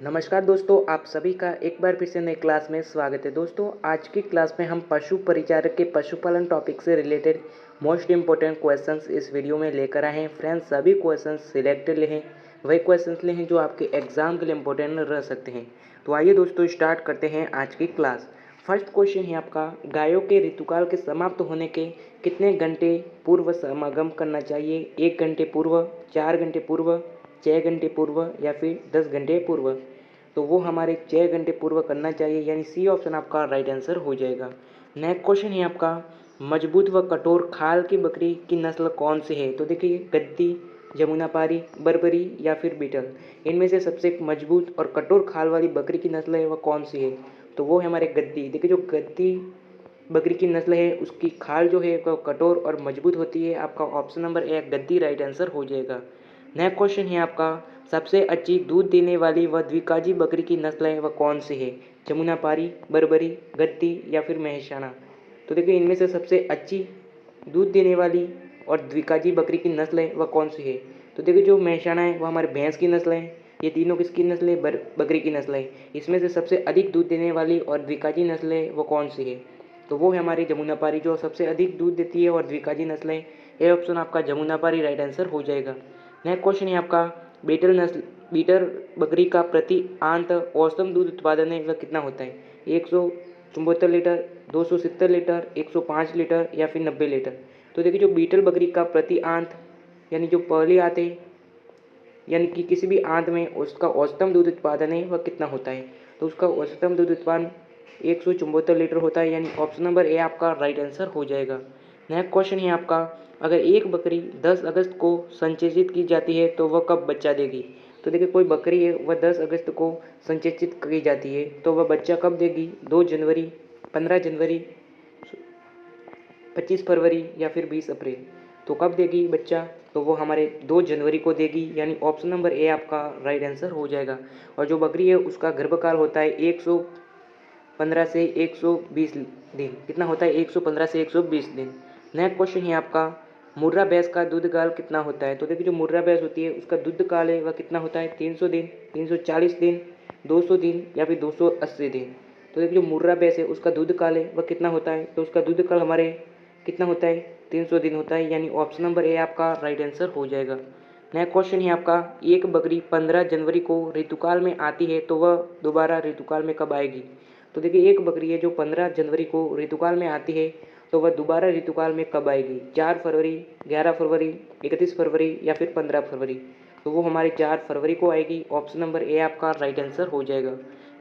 नमस्कार दोस्तों, आप सभी का एक बार फिर से नई क्लास में स्वागत है। दोस्तों, आज की क्लास में हम पशु परिचारक के पशुपालन टॉपिक से रिलेटेड मोस्ट इम्पोर्टेंट क्वेश्चंस इस वीडियो में लेकर आए हैं। फ्रेंड्स, सभी क्वेश्चंस सिलेक्टेड हैं, वही क्वेश्चंस ले हैं जो आपके एग्जाम के लिए इम्पोर्टेंट रह सकते हैं। तो आइए दोस्तों, स्टार्ट करते हैं आज की क्लास। फर्स्ट क्वेश्चन है आपका, गायों के ऋतुकाल के समाप्त होने के कितने घंटे पूर्व समागम करना चाहिए? 1 घंटे पूर्व, 4 घंटे पूर्व, 6 घंटे पूर्व या फिर 10 घंटे पूर्व? तो वो हमारे 6 घंटे पूर्व करना चाहिए, यानी सी ऑप्शन आपका राइट आंसर हो जाएगा। नेक्स्ट क्वेश्चन है आपका, मजबूत व कठोर खाल की बकरी की नस्ल कौन सी है? तो देखिए, गद्दी, जमुनापारी, बर्बरी या फिर बीटल, इनमें से सबसे मजबूत और कठोर खाल वाली बकरी की नस्ल है वह कौन सी है? तो वो है हमारे गद्दी। देखिए, जो गद्दी बकरी की नस्ल है उसकी खाल जो है वह कठोर और मजबूत होती है। आपका option number A Gaddi right answer हो जाएगा। नेक्स्ट क्वेश्चन है आपका, सबसे अच्छी दूध देने वाली व द्विकाजी बकरी की नस्ल है वह कौन सी है? जमुनापारी, बर्बरी, गद्दी या फिर महेशाना? तो देखिए, इनमें से सबसे अच्छी दूध देने वाली और द्विकाजी बकरी की नस्ल है वह कौन सी है? तो देखिए, जो महेशाना है वह हमारे भैंस की नस्ल है। ये तीनों किसकी नस्ल है? बकरी की नस्ल है। इसमें से सबसे अधिक दूध देने वाली और द्विकाजी नस्ल है वो कौन सी है? तो वो है हमारी जमुनापारी, जो सबसे अधिक दूध देती है और द्विकाजी नस्ल है। ये ऑप्शन आपका जमुनापारी राइट आंसर हो जाएगा। नेक्स्ट क्वेश्चन है आपका, बीटल बकरी का प्रति आंत औसतन दूध उत्पादन है वह कितना होता है? 174 लीटर, 270 लीटर, 105 लीटर या फिर 90 लीटर? तो देखिए, जो बीटल बकरी का प्रति आंत यानी जो पहली आंत है, यानी कि किसी भी आंत में उसका औसतम दूध उत्पादन है वह कितना होता है? तो उसका औसतम दूध उत्पादन 174 लीटर होता है, यानी ऑप्शन नंबर ए आपका राइट आंसर हो जाएगा। नेक्स्ट क्वेश्चन है आपका, अगर एक बकरी 10 अगस्त को संचेचित की जाती है तो वह कब बच्चा देगी? तो देखिए, कोई बकरी है वह 10 अगस्त को संचेचित की जाती है तो वह बच्चा कब देगी? 2 जनवरी, 15 जनवरी, 25 फरवरी या फिर 20 अप्रैल? तो कब देगी बच्चा? तो वो हमारे 2 जनवरी को देगी, यानी ऑप्शन नंबर ए आपका राइट आंसर हो जाएगा। और जो बकरी है उसका गर्भकाल होता है 115 से 120 दिन। कितना होता है? 115 से 120 दिन। नेक्स्ट क्वेश्चन है आपका, मुर्रा भैंस का दूध काल कितना होता है? तो देखिए, जो मुर्रा भैंस होती है उसका दूध काल है वह कितना होता है? 300 दिन, 340 दिन, 200 दिन या फिर 280 दिन? तो देखिए, जो मुर्रा भैंस है उसका दूध काल है वह कितना होता है? तो उसका दूध काल हमारे कितना होता है? 300 दिन होता है, यानी ऑप्शन नंबर ए आपका राइट आंसर हो जाएगा। नेक्स्ट क्वेश्चन है आपका, एक बकरी 15 जनवरी को ऋतुकाल में आती है तो वह दोबारा ऋतुकाल में कब आएगी? तो देखिए, एक बकरी है जो 15 जनवरी को ऋतुकाल में आती है तो वह दोबारा ऋतुकाल में कब आएगी? 4 फरवरी, 11 फरवरी, 31 फरवरी या फिर 15 फरवरी? तो वो हमारे 4 फरवरी को आएगी। ऑप्शन नंबर ए आपका राइट आंसर हो जाएगा।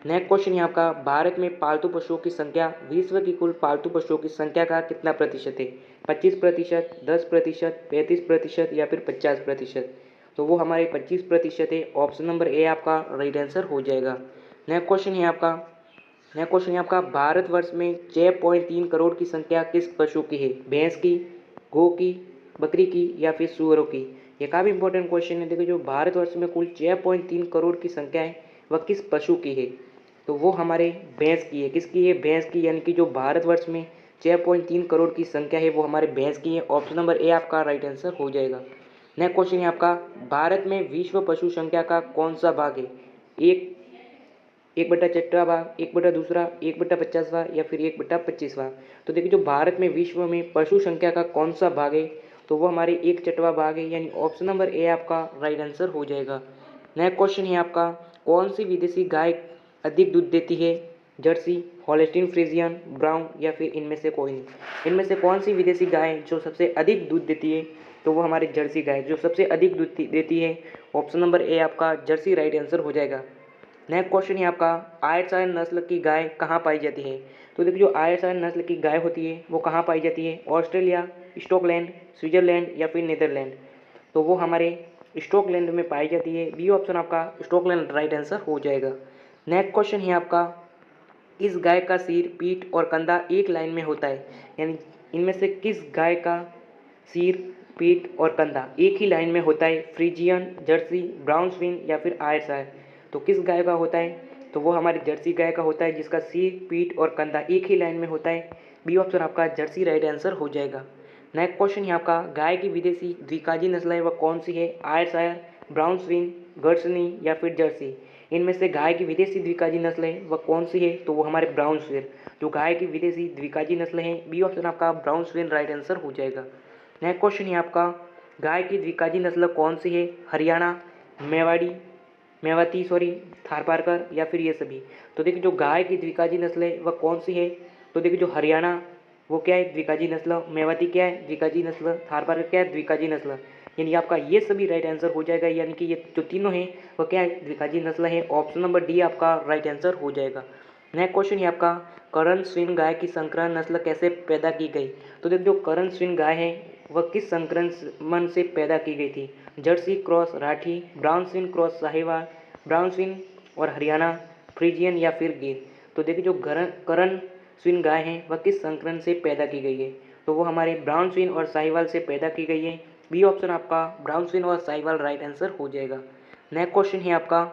नेक्स्ट क्वेश्चन है आपका, भारत में पालतू पशुओं की संख्या विश्व की कुल पालतू पशुओं की संख्या का कितना प्रतिशत है? 25%, 10%, 35% या फिर 50%? तो वो हमारे 25% है। ऑप्शन नंबर ए आपका राइट आंसर हो जाएगा। नेक्स्ट क्वेश्चन है आपका भारतवर्ष में 6.3 करोड़ की संख्या किस पशु की है? भैंस की, गौ की, बकरी की या फिर सुअरों की? ये काफ़ी इंपॉर्टेंट क्वेश्चन है। देखिए, जो भारतवर्ष में कुल 6.3 करोड़ की संख्या है वह किस पशु की है? तो वो हमारे भैंस की है। किसकी है? भैंस की, यानी कि जो भारतवर्ष में 6.3 करोड़ की संख्या है वो हमारे भैंस की है। ऑप्शन नंबर ए आपका राइट आंसर हो जाएगा। नेक्स्ट क्वेश्चन है आपका, भारत में विश्व पशु संख्या का कौन सा भाग है? एक 1/6 भाग, 1/2, 1/50 या फिर 1/25? तो देखिए, जो भारत में विश्व में पशु संख्या का कौन सा भाग है तो वो हमारे 1/6 भाग है, यानी ऑप्शन नंबर ए आपका राइट आंसर हो जाएगा। नेक्स्ट क्वेश्चन है आपका, कौन सी विदेशी गाय अधिक दूध देती है? जर्सी, हॉलिस्टीन फ्रीजियन, ब्राउन या फिर इनमें से कोई नहीं? इनमें से कौन सी विदेशी गाय जो सबसे अधिक दूध देती है? तो वो हमारी जर्सी गाय जो सबसे अधिक दूध देती है। ऑप्शन नंबर ए आपका जर्सी राइट आंसर हो जाएगा। नेक्स्ट क्वेश्चन है आपका, आयरशायर नस्ल की गाय कहाँ पाई जाती है? तो देखिए, जो आयरशायर नस्ल की गाय होती है वो कहाँ पाई जाती है? ऑस्ट्रेलिया, स्कॉटलैंड, स्विट्जरलैंड या फिर नीदरलैंड? तो वो हमारे स्कॉटलैंड में पाई जाती है। बी ऑप्शन आपका स्कॉटलैंड राइट आंसर हो जाएगा। नेक्स्ट क्वेश्चन है आपका, किस गाय का सिर, पीठ और कंधा एक लाइन में होता है? यानी इनमें से किस गाय का सिर, पीठ और कंधा एक ही लाइन में होता है? फ्रीजियन, जर्सी, ब्राउन स्विन या फिर आयरशायर? तो किस गाय का होता है? तो वो हमारी जर्सी गाय का होता है, जिसका सिर, पीठ और कंधा एक ही लाइन में होता है। बी ऑप्शन आपका जर्सी राइट आंसर हो जाएगा। नेक्स्ट क्वेश्चन है आपका, गाय की विदेशी द्विकाजी नस्ल है वह कौन सी है? आयरशायर, ब्राउन स्विन, गर्सनी या फिर जर्सी? इनमें से गाय की विदेशी द्विकाजी नस्ल है वह कौन सी है, तो वो हमारे ब्राउन स्विन। जो गाय की विदेशी द्विकाजी नस्ल है, बी ऑप्शन आपका ब्राउन स्विन राइट आंसर हो जाएगा। नेक्स्ट क्वेश्चन है आपका, गाय की द्विकाजी नस्ल कौन सी है, हरियाणा, मेवाती थारपारकर या फिर ये सभी। तो देखिए जो गाय की द्विकाजी नस्ल है वह कौन सी है, तो देखिए जो हरियाणा वो क्या है, द्विकाजी नस्ल, मेवाती क्या है, द्विकाजी नस्ल, थारपारकर क्या है, द्विकाजी नस्ल। यानी आपका ये सभी राइट आंसर हो जाएगा, यानी कि ये जो तीनों हैं वह क्या है, द्विकाजी नस्ल है। ऑप्शन नंबर डी आपका राइट आंसर हो जाएगा। नेक्स्ट क्वेश्चन है आपका, करण स्विन गाय की संकरण नस्ल कैसे पैदा की गई। तो देखो जो करण स्विन गाय है वह किस संक्रमण से पैदा की गई थी, Jersey cross Rathi, brown Swiss cross Sahiwal, brown Swiss और हरियाणा, फ्रीजियन या फिर गिर। तो देखिए जो करण स्विन गाय है वह किस संकरण से पैदा की गई है, तो वो हमारे ब्राउन स्विन और साहिवाल से पैदा की गई है। बी ऑप्शन आपका ब्राउन स्विन और साहिवाल राइट आंसर हो जाएगा। नेक्स्ट क्वेश्चन है आपका,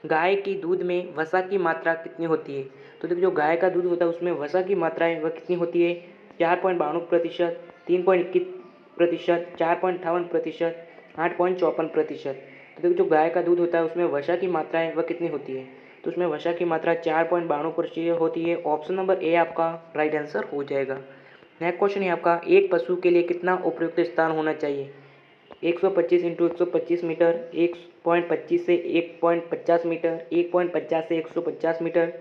गाय की दूध में वसा की मात्रा कितनी होती है। तो देखिए जो गाय का दूध होता है उसमें वसा की मात्रा है वह कितनी होती है, 4.92%, 3.21%, 4.58%, 8.54%। तो देखिए जो गाय का दूध होता है उसमें वसा की मात्रा है वह कितनी होती है, तो उसमें वसा की मात्रा 4.92% होती है। ऑप्शन नंबर ए आपका राइट आंसर हो जाएगा। नेक्स्ट क्वेश्चन है आपका, एक पशु के लिए कितना उपयुक्त स्थान होना चाहिए, 125 × 125 मीटर, 1.25 से 1.50 मीटर, 1.50 से 150 मीटर,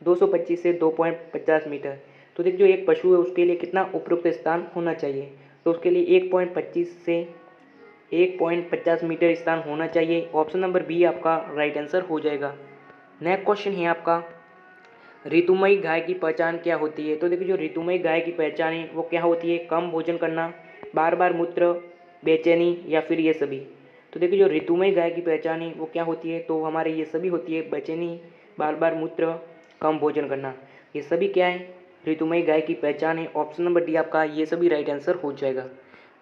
225 से 2.50 मीटर। तो देखिए जो एक पशु है उसके लिए कितना उपयुक्त स्थान होना चाहिए, तो उसके लिए 1.25 से 1.50 मीटर स्थान होना चाहिए। ऑप्शन नंबर बी आपका राइट आंसर हो जाएगा। नेक्स्ट क्वेश्चन है आपका, ऋतुमयी गाय की पहचान क्या होती है। तो देखिए जो ऋतुमयी गाय की पहचान है वो क्या होती है, कम भोजन करना, बार बार मूत्र, बेचैनी या फिर ये सभी। तो देखिए जो ऋतुमयी गाय की पहचान है वो क्या होती है, तो हमारे ये सभी होती है, बेचैनी, बार बार मूत्र, कम भोजन करना, ये सभी क्या है, ऋतुमयी गाय की पहचान है। ऑप्शन नंबर डी आपका ये सभी राइट आंसर हो जाएगा।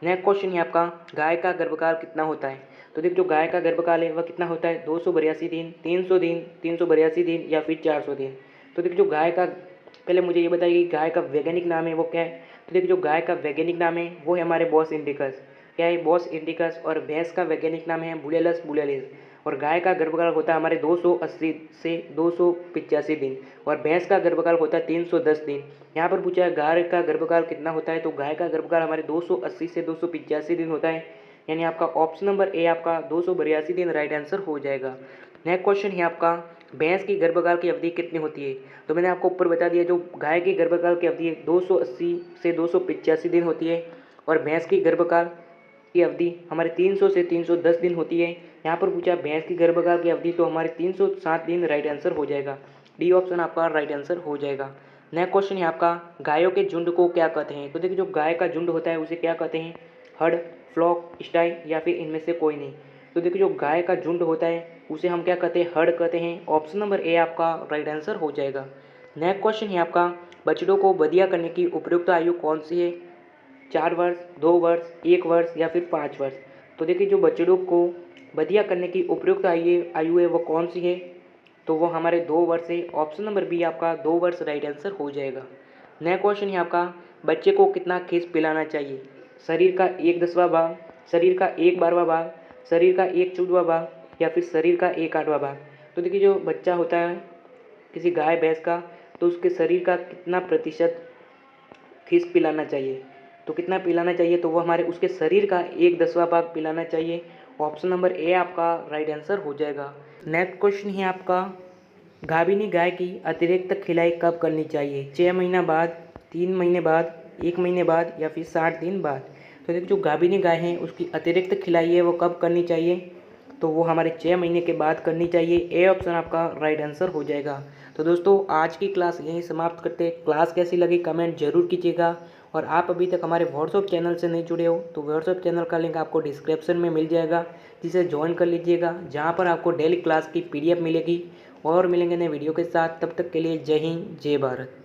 नेक्स्ट क्वेश्चन है आपका, गाय का गर्भकाल कितना होता है। तो देखिए जो गाय का गर्भकाल है वह कितना होता है, 282 दिन, 300 दिन, 382 दिन या फिर 400 दिन। तो देखिए जो गाय का, पहले मुझे ये बताइए कि गाय का वैज्ञानिक नाम है वो क्या है। तो देखिए जो गाय का वैज्ञानिक नाम है वो है हमारे बॉस इंडिकस, क्या है, बॉस इंडिकस। और भैंस का वैज्ञानिक नाम है बुलेलस बुलेलिस। और गाय का गर्भकाल होता है हमारे 280 से 285 दिन, और भैंस का गर्भकाल होता है 310 दिन। यहाँ पर पूछा है गाय का गर्भकाल कितना होता है, तो गाय का गर्भकाल हमारे 280 से 285 दिन होता है। यानी आपका ऑप्शन नंबर ए आपका 282 दिन राइट आंसर हो जाएगा। नेक्स्ट क्वेश्चन है आपका, भैंस की गर्भकाल की अवधि कितनी होती है। तो मैंने आपको ऊपर बता दिया, जो गाय की गर्भकाल की अवधि 280 से 285 दिन होती है, और भैंस की गर्भकाल की अवधि हमारे 300 से 310 दिन होती है। यहाँ पर पूछा भैंस की गर्भकाल की अवधि, तो हमारे 307 दिन राइट आंसर हो जाएगा। डी ऑप्शन आपका राइट आंसर हो जाएगा। नेक्स्ट क्वेश्चन है आपका, गायों के झुंड को क्या कहते हैं। तो देखिए जो गाय का झुंड होता है उसे क्या कहते हैं, हर्ड, फ्लॉक, स्टाई या फिर इनमें से कोई नहीं। तो देखिए जो गाय का झुंड होता है उसे हम क्या कहते हैं, हर्ड कहते हैं। ऑप्शन नंबर ए आपका राइट आंसर हो जाएगा। नेक्स्ट क्वेश्चन है आपका, बछड़ों को बधिया करने की उपयुक्त आयु कौन सी है, 4 वर्ष, 2 वर्ष, 1 वर्ष या फिर 5 वर्ष। तो देखिए जो बछड़ों को बधिया करने की उपयुक्त आयु है वो कौन सी है, तो वो हमारे 2 वर्ष है। ऑप्शन नंबर बी आपका 2 वर्ष राइट आंसर हो जाएगा। नेक्स्ट क्वेश्चन है आपका, बच्चे को कितना खीस पिलाना चाहिए, शरीर का 1/10वां भाग, शरीर का 1/12वां भाग, शरीर का 1/14वां भाग या फिर शरीर का 1/8वां भाग। तो देखिए जो बच्चा होता है किसी गाय भैंस का, तो उसके शरीर का कितना प्रतिशत खीस पिलाना चाहिए, तो कितना पिलाना चाहिए, तो वो हमारे उसके शरीर का 1/10वां भाग पिलाना चाहिए। ऑप्शन नंबर ए आपका राइट आंसर हो जाएगा। नेक्स्ट क्वेश्चन है आपका, गाभिनी गाय की अतिरिक्त खिलाई कब करनी चाहिए, 6 महीना बाद, 3 महीने बाद, 1 महीने बाद या फिर 60 दिन बाद। तो देखिए जो गाभिनी गाय है उसकी अतिरिक्त खिलाई है वो कब करनी चाहिए, तो वो हमारे 6 महीने के बाद करनी चाहिए। ए ऑप्शन आपका राइट आंसर हो जाएगा। तो दोस्तों आज की क्लास यहीं समाप्त करते हैं। क्लास कैसी लगी कमेंट जरूर कीजिएगा, और आप अभी तक हमारे व्हाट्सएप चैनल से नहीं जुड़े हो तो व्हाट्सएप चैनल का लिंक आपको डिस्क्रिप्शन में मिल जाएगा, जिसे ज्वाइन कर लीजिएगा, जहाँ पर आपको डेली क्लास की PDF मिलेगी। और मिलेंगे नए वीडियो के साथ, तब तक के लिए जय हिंद जय भारत।